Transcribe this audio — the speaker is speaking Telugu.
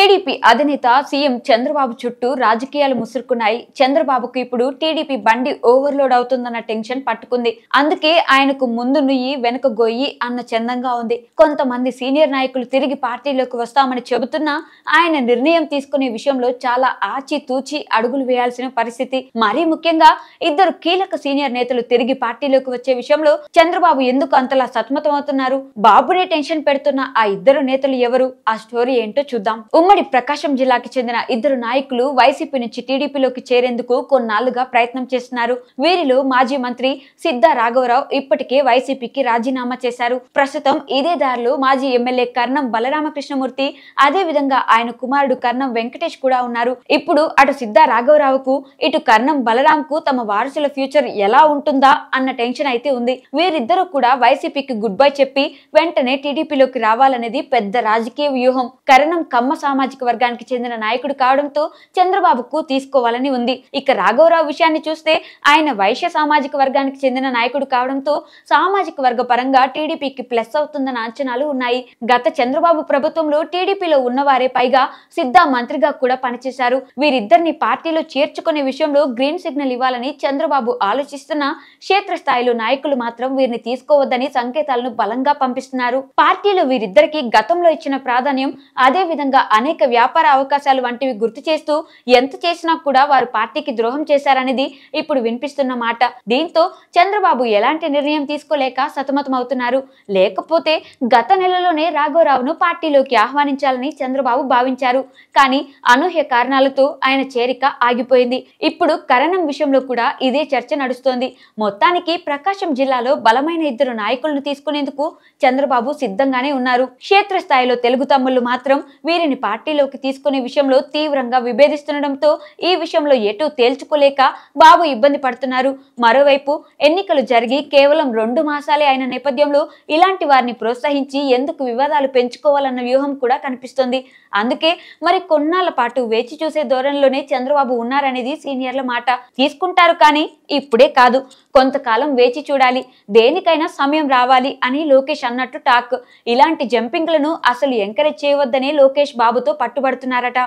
టీడీపీ అధినేత సీఎం చంద్రబాబు చుట్టూ రాజకీయాలు ముసురుకున్నాయి. చంద్రబాబుకు ఇప్పుడు టీడీపీ బండి ఓవర్లోడ్ అవుతుందన్న టెన్షన్ పట్టుకుంది. అందుకే ఆయనకు ముందు నుయ్యి వెనుక గొయ్యి అన్న చందంగా ఉంది. కొంతమంది సీనియర్ నాయకులు తిరిగి పార్టీలోకి వస్తామని చెబుతున్నా ఆయన నిర్ణయం తీసుకునే విషయంలో చాలా ఆచితూచి అడుగులు వేయాల్సిన పరిస్థితి. మరీ ముఖ్యంగా ఇద్దరు కీలక సీనియర్ నేతలు తిరిగి పార్టీలోకి వచ్చే విషయంలో చంద్రబాబు ఎందుకు అంతలా సతమతమవుతున్నారు? బాబునే టెన్షన్ పెడుతున్న ఆ ఇద్దరు నేతలు ఎవరు? ఆ స్టోరీ ఏంటో చూద్దాం. ఉమ్మడి ప్రకాశం జిల్లాకి చెందిన ఇద్దరు నాయకులు వైసీపీ నుంచి టీడీపీలోకి చేరేందుకు కొన్నాళ్లుగా ప్రయత్నం చేస్తున్నారు. వీరిలో మాజీ మంత్రి సిద్ధా రాఘవరావు ఇప్పటికే వైసీపీకి రాజీనామా చేశారు. ప్రస్తుతం ఇదే దారిలో మాజీ ఎమ్మెల్యే కర్ణం బలరామకృష్ణమూర్తి, అదే విధంగా ఆయన కుమారుడు కర్ణం వెంకటేష్ కూడా ఉన్నారు. ఇప్పుడు అటు సిద్ధా రాఘవరావుకు ఇటు కర్ణం బలరాంకు తమ వారసుల ఫ్యూచర్ ఎలా ఉంటుందా అన్న టెన్షన్ అయితే ఉంది. వీరిద్దరూ కూడా వైసీపీకి గుడ్ బై చెప్పి వెంటనే టీడీపీలోకి రావాలనేది పెద్ద రాజకీయ వ్యూహం. కర్ణం కమ్మ సామాజిక వర్గానికి చెందిన నాయకుడు కావడంతో చంద్రబాబుకు తీసుకోవాలని ఉంది. ఇక రాఘవరావు విషయాన్ని చూస్తే ఆయన వైశ్య సామాజిక వర్గానికి చెందిన నాయకుడు కావడంతో సామాజిక వర్గ పరంగా టీడీపీకి ప్లస్ అవుతుందన్న అంచనాలు ఉన్నాయి. గత చంద్రబాబు ప్రభుత్వంలో టీడీపీలో ఉన్నవారే పైగా సిద్ధా మంత్రిగా కూడా పనిచేశారు. వీరిద్దరిని పార్టీలో చేర్చుకునే విషయంలో గ్రీన్ సిగ్నల్ ఇవ్వాలని చంద్రబాబు ఆలోచిస్తున్నా క్షేత్రస్థాయిలో నాయకులు మాత్రం వీరిని తీసుకోవద్దని సంకేతాలను బలంగా పంపిస్తున్నారు. పార్టీలో వీరిద్దరికి గతంలో ఇచ్చిన ప్రాధాన్యం, అదే విధంగా అనేక వ్యాపార అవకాశాలు వంటివి గుర్తు చేస్తూ ఎంత చేసినా కూడా వారు పార్టీకి ద్రోహం చేశారనేది ఇప్పుడు వినిపిస్తున్న మాట. దీంతో చంద్రబాబు ఎలాంటి నిర్ణయం తీసుకోలేక సతమతమవుతున్నారు. లేకపోతే గత నెలలోనే రాఘవరావును పార్టీలోకి ఆహ్వానించాలని చంద్రబాబు భావించారు. కానీ అనూహ్య కారణాలతో ఆయన చేరిక ఆగిపోయింది. ఇప్పుడు కరణం విషయంలో కూడా ఇదే చర్చ నడుస్తోంది. మొత్తానికి ప్రకాశం జిల్లాలో బలమైన ఇద్దరు నాయకులను తీసుకునేందుకు చంద్రబాబు సిద్ధంగానే ఉన్నారు. క్షేత్రస్థాయిలో తెలుగు తమ్ముళ్లు మాత్రం వీరిని పార్టీలోకి తీసుకునే విషయంలో తీవ్రంగా విభేదిస్తుండటంతో ఈ విషయంలో ఎటూ తేల్చుకోలేక బాబు ఇబ్బంది పడుతున్నారు. మరోవైపు ఎన్నికలు జరిగి కేవలం 2 మాసాలే అయిన నేపథ్యంలో ఇలాంటి వారిని ప్రోత్సహించి ఎందుకు వివాదాలు పెంచుకోవాలన్న వ్యూహం కూడా కనిపిస్తోంది. అందుకే మరి కొన్నాళ్ల పాటు వేచి చూసే ధోరణిలోనే చంద్రబాబు ఉన్నారనేది సీనియర్ల మాట. తీసుకుంటారు కానీ ఇప్పుడే కాదు, కొంతకాలం వేచి చూడాలి, దేనికైనా సమయం రావాలి అని లోకేష్ అన్నట్టు టాక్. ఇలాంటి జంపింగ్లను అసలు ఎంకరేజ్ చేయవద్దనే లోకేష్ బాబుతో పట్టుబడుతున్నారట.